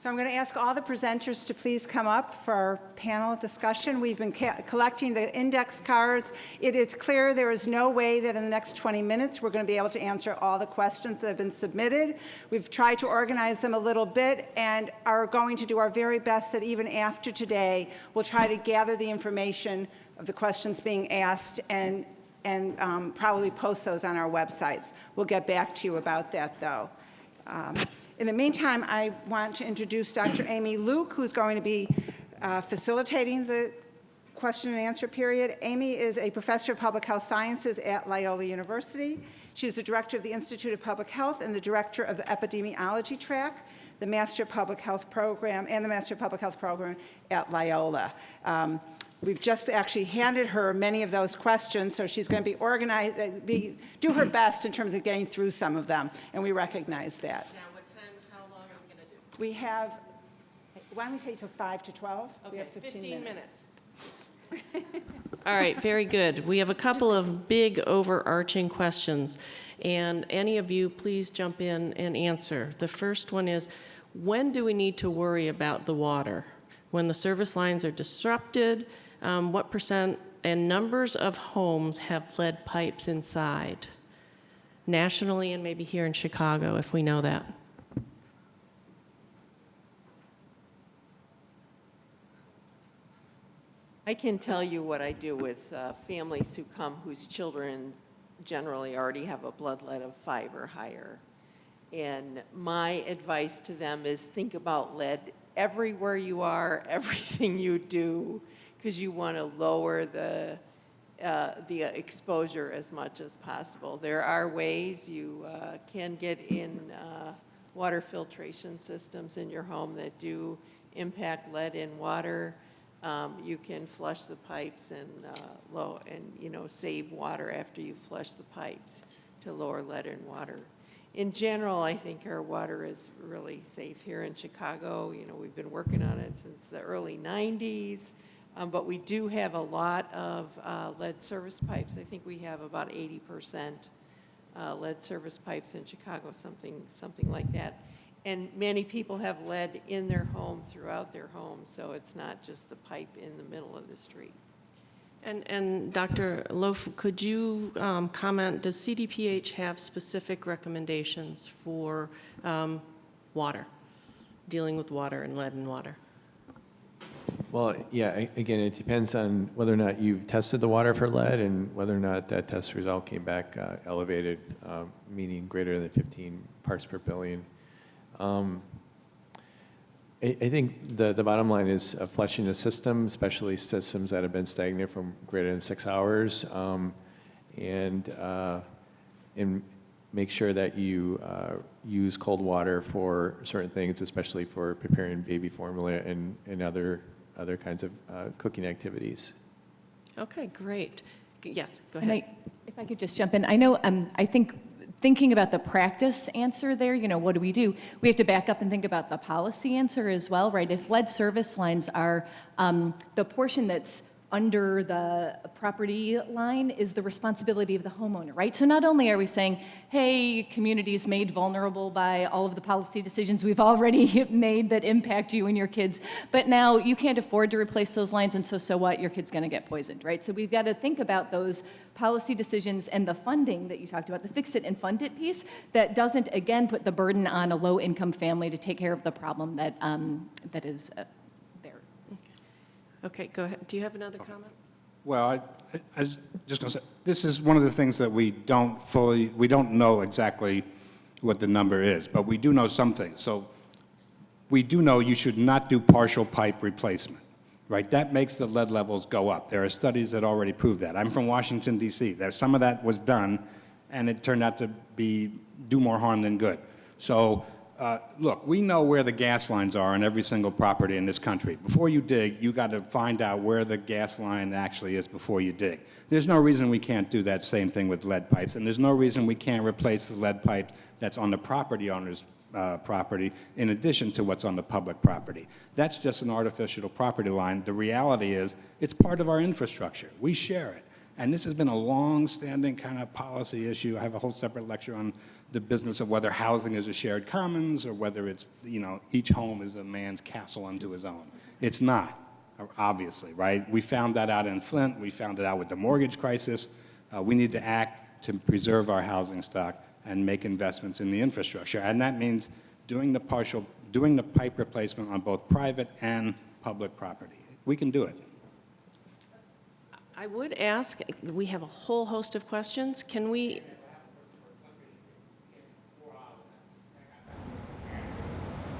So I'm going to ask all the presenters to please come up for our panel discussion. We've been collecting the index cards. It is clear there is no way that in the next 20 minutes we're going to be able to answer all the questions that have been submitted. We've tried to organize them a little bit and are going to do our very best that even after today we'll try to gather the information of the questions being asked and probably post those on our websites. We'll get back to you about that, though. In the meantime, I want to introduce Dr. Amy Luke, who's going to be facilitating the question and answer period. Amy is a professor of public health sciences at Loyola University. She's the director of the Institute of Public Health and the director of the Epidemiology track, the Master of Public Health program, and the Master of Public Health program at Loyola. We've just actually handed her many of those questions, so she's going to be organized, do her best in terms of getting through some of them, and we recognize that. Now, what time, how long are we going to do? We have, why don't we say till 5 to 12? Okay, We have 15 minutes. All right, very good. We have a couple of big overarching questions, and any of you, please jump in and answer. The first one is, when do we need to worry about the water? When the service lines are disrupted, what percent and numbers of homes have lead pipes inside? Nationally and maybe here in Chicago, if we know that. I can tell you what I do with families who come whose children generally already have a blood lead of 5 or higher. And my advice to them is think about lead everywhere you are, everything you do, because you want to lower the exposure as much as possible. There are ways you can get in water filtration systems in your home that do impact lead in water. You can flush the pipes and save water after you flush the pipes to lower lead in water. In general, I think our water is really safe here in Chicago. You know, we've been working on it since the early 90s. But we do have a lot of lead service pipes. I think we have about 80% lead service pipes in Chicago, something like that. And many people have lead in their home, throughout their home, so it's not just the pipe in the middle of the street. And Dr. Loaf, could you comment, does CDPH have specific recommendations for water, dealing with water and lead in water? Well, yeah, again, it depends on whether or not you've tested the water for lead and whether or not that test result came back elevated, meaning greater than 15 parts per billion. I think the bottom line is flushing the system, especially systems that have been stagnant for greater than 6 hours, and make sure that you use cold water for certain things, especially for preparing baby formula and other kinds of cooking activities. Okay, great. Yes, go ahead. And if I could just jump in, I know, I think thinking about the practice answer there, you know, what do? We have to back up and think about the policy answer as well, right? If lead service lines are the portion that's under the property line is the responsibility of the homeowner, right? So not only are we saying, hey, communities made vulnerable by all of the policy decisions we've already made that impact you and your kids, but now you can't afford to replace those lines, and so what? Your kid's gonna get poisoned, right? So we've got to think about those policy decisions and the funding that you talked about, the fix it and fund it piece, that doesn't, again, put the burden on a low-income family to take care of the problem that, that is there. Okay, go ahead. Do you have another comment? Well, I was just going to say, this is one of the things that we don't know exactly what the number is, but we do know some things. So we do know you should not do partial pipe replacement, right? That makes the lead levels go up. There are studies that already prove that. I'm from Washington, D.C. Some of that was done, and it turned out to do more harm than good. So look, we know where the gas lines are on every single property in this country. Before you dig, you got to find out where the gas line actually is before you dig. There's no reason we can't do that same thing with lead pipes, and there's no reason we can't replace the lead pipe that's on the property owner's property in addition to what's on the public property. That's just an artificial property line. The reality is it's part of our infrastructure. We share it. And this has been a long-standing kind of policy issue. I have a whole separate lecture on the business of whether housing is a shared commons or whether it's, each home is a man's castle unto his own. It's not, obviously, right? We found that out in Flint. We found it out with the mortgage crisis. We need to act to preserve our housing stock and make investments in the infrastructure. And that means doing the pipe replacement on both private and public property. We can do it. I would ask, we have a whole host of questions. Can we?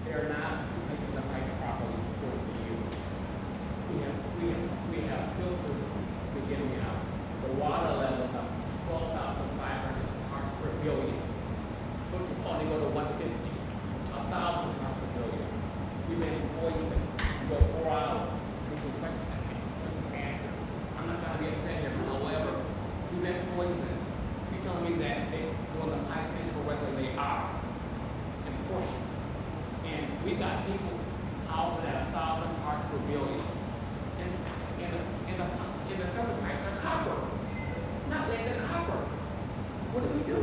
They're not making the pipe properly for you. We have filters beginning out. The water level is up 12,500 parts per billion. Filters only go to 150, 1,000 parts per billion. We've been employing them. You go 4 hours. We can question answer. I'm not trying to be upset here, however, we've been employing them. You're telling me that they're doing the pipe thing correctly, they are. In portions. And we got people housed at 1,000 parts per billion. And the service pipes are copper. Not lead, they're copper. What do we do?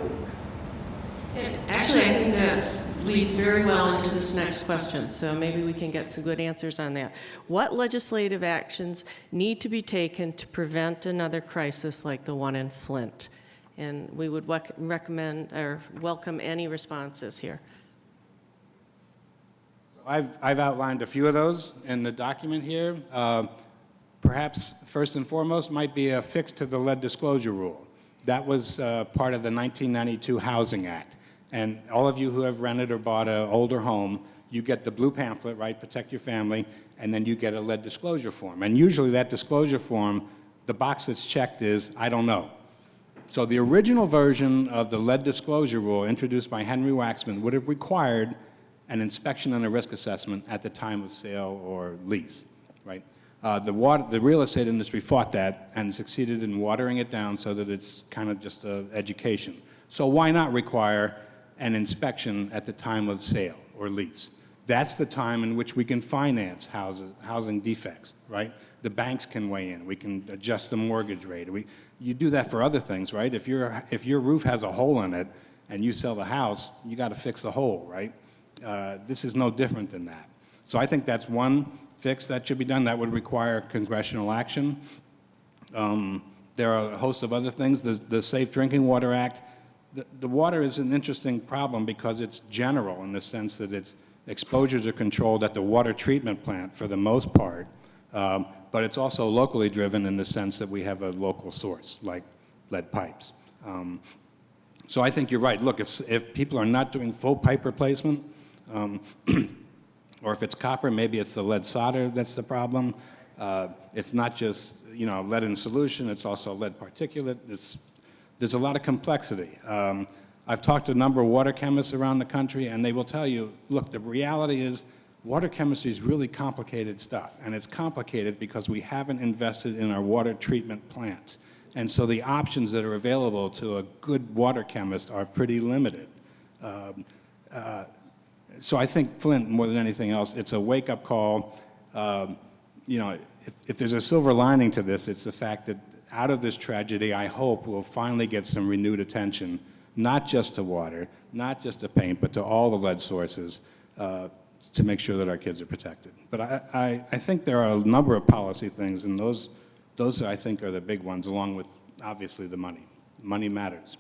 And actually, I think that leads very well into this next question, so maybe we can get some good answers on that. What legislative actions need to be taken to prevent another crisis like the one in Flint? And we would recommend or welcome any responses here. I've outlined a few of those in the document here. Perhaps first and foremost might be a fix to the lead disclosure rule. That was part of the 1992 Housing Act. And all of you who have rented or bought an older home, you get the blue pamphlet, right, Protect Your Family, and then you get a lead disclosure form. And usually that disclosure form, the box that's checked is, I don't know. So the original version of the lead disclosure rule introduced by Henry Waxman would have required an inspection and a risk assessment at the time of sale or lease, right? The real estate industry fought that and succeeded in watering it down so that it's kind of just an education. So why not require an inspection at the time of sale or lease? That's the time in which we can finance housing defects, right? The banks can weigh in. We can adjust the mortgage rate. You do that for other things, right? If your roof has a hole in it and you sell the house, you got to fix the hole, right? This is no different than that. So I think that's one fix that should be done. That would require congressional action. There are a host of other things. The Safe Drinking Water Act. The water is an interesting problem because it's general in the sense that its exposures are controlled at the water treatment plant for the most part, but it's also locally driven in the sense that we have a local source, like lead pipes. So I think you're right. Look, if people are not doing full pipe replacement, or if it's copper, maybe it's the lead solder that's the problem. It's not just lead in solution, it's also lead particulate. There's a lot of complexity. I've talked to a number of water chemists around the country, and they will tell you, look, the reality is water chemistry is really complicated stuff, and it's complicated because we haven't invested in our water treatment plants. And so the options that are available to a good water chemist are pretty limited. So I think Flint, more than anything else, it's a wake-up call. If there's a silver lining to this, it's the fact that out of this tragedy, I hope we'll finally get some renewed attention, not just to water, not just to paint, but to all the lead sources to make sure that our kids are protected. But I think there are a number of policy things, and those I think are the big ones, along with, obviously, the money. Money matters.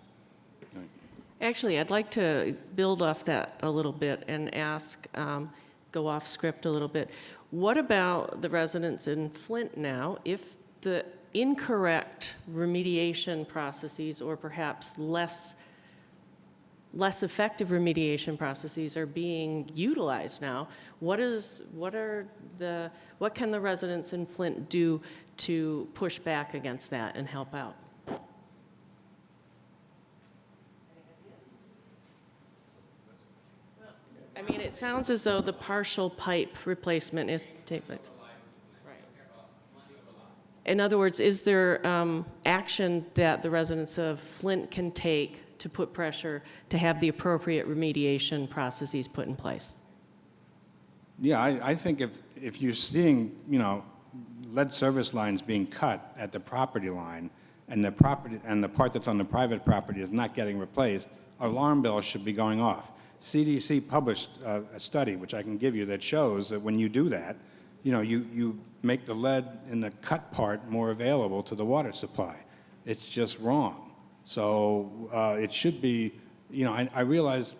Actually, I'd like to build off that a little bit and ask, go off script a little bit. What about the residents in Flint now, if the incorrect remediation processes or perhaps less effective remediation processes are being utilized now? What can the residents in Flint do to push back against that and help out? I mean, it sounds as though the partial pipe replacement is taking place. In other words, is there action that the residents of Flint can take to put pressure to have the appropriate remediation processes put in place? Yeah, I think if you're seeing, lead service lines being cut at the property line, and the property, and the part that's on the private property is not getting replaced, alarm bells should be going off. CDC published a study, which I can give you, that shows that when you do that, you make the lead in the cut part more available to the water supply. It's just wrong. So it should be, I realize,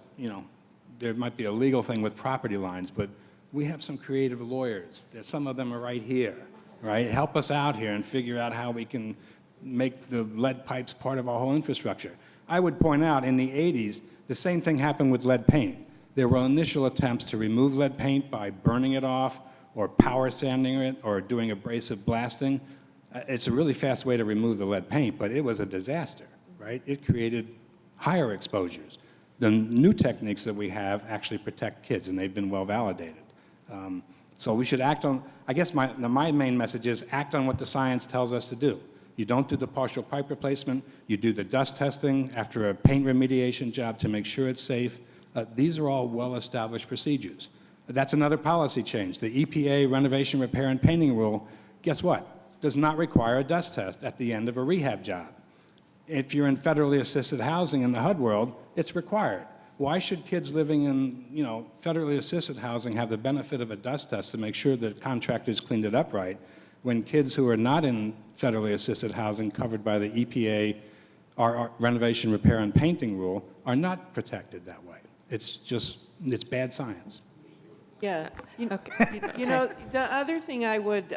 there might be a legal thing with property lines, but we have some creative lawyers. Some of them are right here, right? Help us out here and figure out how we can make the lead pipes part of our whole infrastructure. I would point out in the 80s, the same thing happened with lead paint. There were initial attempts to remove lead paint by burning it off or power sanding it or doing abrasive blasting. It's a really fast way to remove the lead paint, but it was a disaster, right? It created higher exposures. The new techniques that we have actually protect kids, and they've been well validated. So we should act on, I guess my main message is act on what the science tells us to do. You don't do the partial pipe replacement, you do the dust testing after a paint remediation job to make sure it's safe. These are all well-established procedures. That's another policy change. The EPA renovation, repair, and painting rule, guess what? Does not require a dust test at the end of a rehab job. If you're in federally assisted housing in the HUD world, it's required. Why should kids living in, federally assisted housing have the benefit of a dust test to make sure that contractors cleaned it up right, when kids who are not in federally assisted housing covered by the EPA our renovation, repair, and painting rule are not protected that way? It's bad science. Yeah. Okay. The other thing I would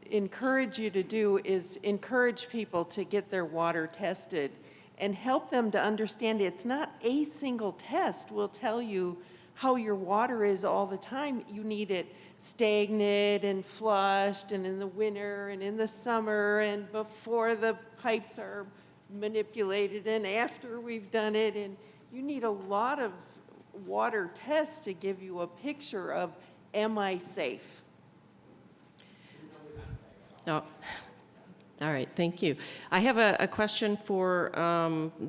encourage you to do is encourage people to get their water tested and help them to understand it's not a single test will tell you how your water is all the time. You need it stagnant and flushed and in the winter and in the summer and before the pipes are manipulated and after we've done it. And you need a lot of water tests to give you a picture of, am I safe? Oh, all right, thank you. I have a question for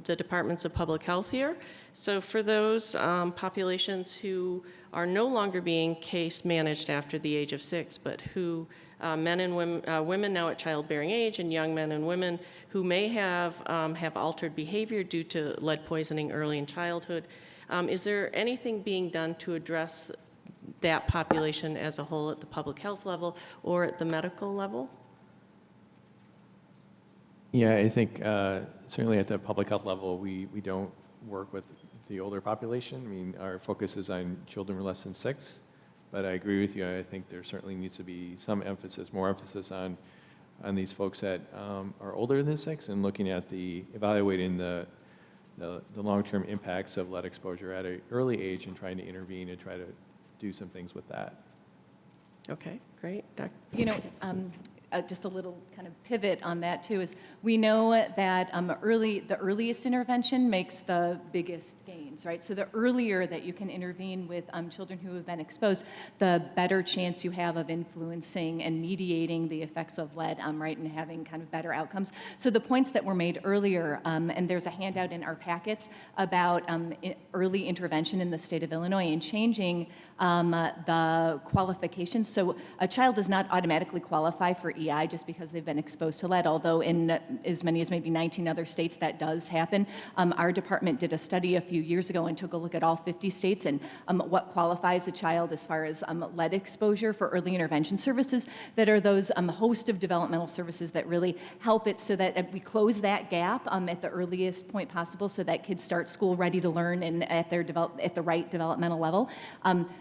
the Departments of Public Health here. So for those populations who are no longer being case managed after the age of 6, but who men and women now at childbearing age and young men and women who may have altered behavior due to lead poisoning early in childhood, is there anything being done to address that population as a whole at the public health level or at the medical level? Yeah, I think certainly at the public health level, we don't work with the older population. I mean, our focus is on children less than 6, but I agree with you. I think there certainly needs to be some emphasis, more emphasis on these folks that are older than 6 and looking at evaluating the long-term impacts of lead exposure at an early age and trying to intervene and try to do some things with that. Okay, great. Just a little kind of pivot on that too is we know that the earliest intervention makes the biggest gains, right? So the earlier that you can intervene with children who have been exposed, the better chance you have of influencing and mediating the effects of lead, right, and having kind of better outcomes. So the points that were made earlier, and there's a handout in our packets about early intervention in the state of Illinois and changing the qualifications. So a child does not automatically qualify for EI just because they've been exposed to lead, although in as many as maybe 19 other states that does happen. Our department did a study a few years ago and took a look at all 50 states and what qualifies a child as far as lead exposure for early intervention services that are those host of developmental services that really help it so that we close that gap at the earliest point possible so that kids start school ready to learn and at the right developmental level.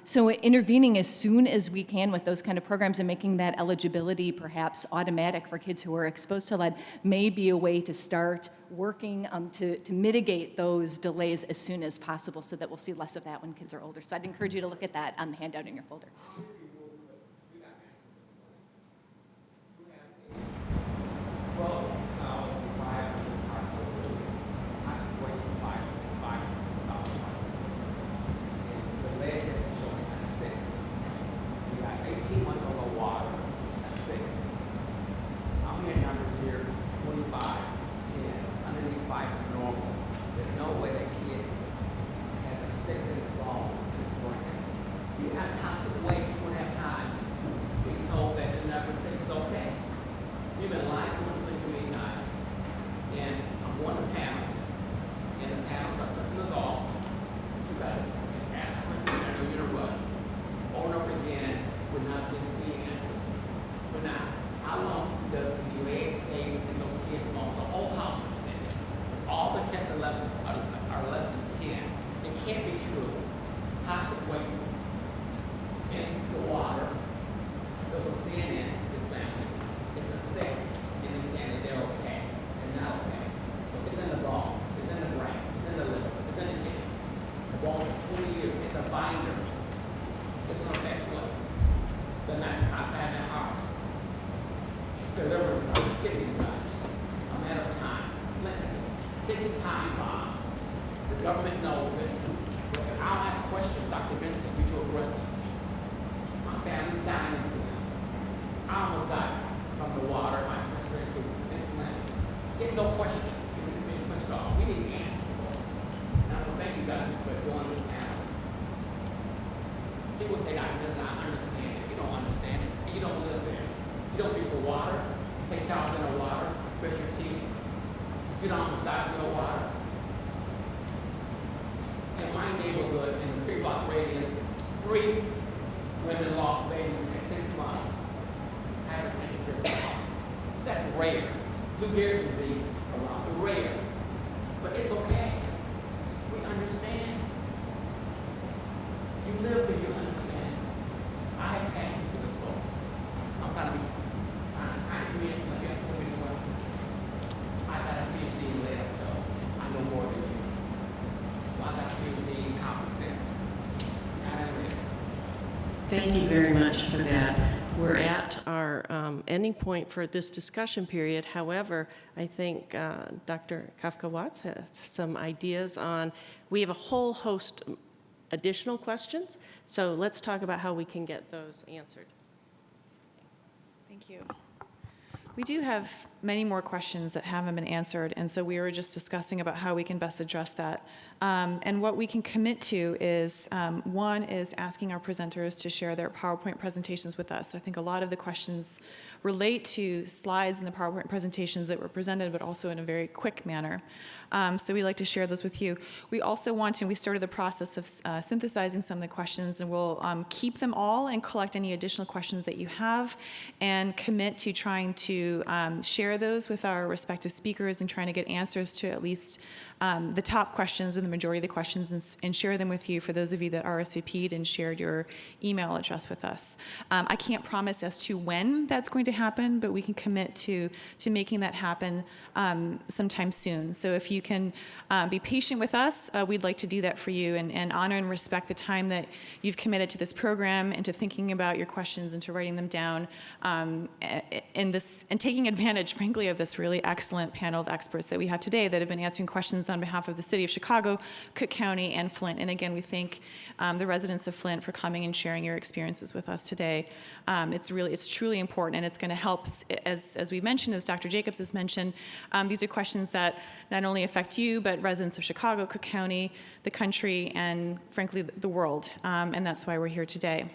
So intervening as soon as we can with those kind of programs and making that eligibility perhaps automatic for kids who are exposed to lead may be a way to start working to mitigate those delays as soon as possible so that we'll see less of that when kids are older. So I'd encourage you to look at that handout in your folder. You have constant waste whenever waste in the water. Because what I'm seeing in this family, it's a sex, and they're saying that they're okay. They're not okay. So it's in the ball, it's in the brain, it's in the liver, it's in the kidney. The ball is 20 years, it's a binder. It's going to affect what? The night outside their hearts. The liver is the kidney size. A matter of time. Take this time bomb. The government knows this. But if I'll ask questions, Dr. Vincent, you to address them. My family's dying from them. I almost died from the water I transferred to implant. Get no questions. Give me the question off. We need answers for it. And I want to thank you guys for doing this now. People say I does not understand it. You don't understand it. And you don't live there. You don't drink the water. Take showers in the water. Brush your teeth. You don't die in the water. In my neighborhood, in the 3-block radius, 3 women lost babies in 6 months. I haven't taken care of that. That's rare. Lou Gehrig's disease around, rare. But it's okay. We understand. You live where you understand. I have passion for this soul. I'm trying to be science man, but guess what we do? I got a PhD later, so I know more than you. So I got a PhD in common sense. Thank you very much for that. We're at our ending point for this discussion period. However, I think Dr. Kafka-Watts has some ideas on, we have a whole host of additional questions, so let's talk about how we can get those answered. Thank you. We do have many more questions that haven't been answered, and so we were just discussing about how we can best address that. And what we can commit to is, one is asking our presenters to share their PowerPoint presentations with us. I think a lot of the questions relate to slides in the PowerPoint presentations that were presented, but also in a very quick manner. So we'd like to share those with you. We also want to, we started the process of synthesizing some of the questions, and we'll keep them all and collect any additional questions that you have and commit to trying to share those with our respective speakers and trying to get answers to at least the top questions and the majority of the questions and share them with you for those of you that RSVP'd and shared your email address with us. I can't promise as to when that's going to happen, but we can commit to making that happen sometime soon. So if you can be patient with us, we'd like to do that for you and honor and respect the time that you've committed to this program and to thinking about your questions and to writing them down and taking advantage, frankly, of this really excellent panel of experts that we have today that have been answering questions on behalf of the City of Chicago, Cook County, and Flint. And again, we thank the residents of Flint for coming and sharing your experiences with us today. It's truly important, and it's going to help, as we mentioned, as Dr. Jacobs has mentioned, these are questions that not only affect you, but residents of Chicago, Cook County, the country, and frankly, the world. And that's why we're here today.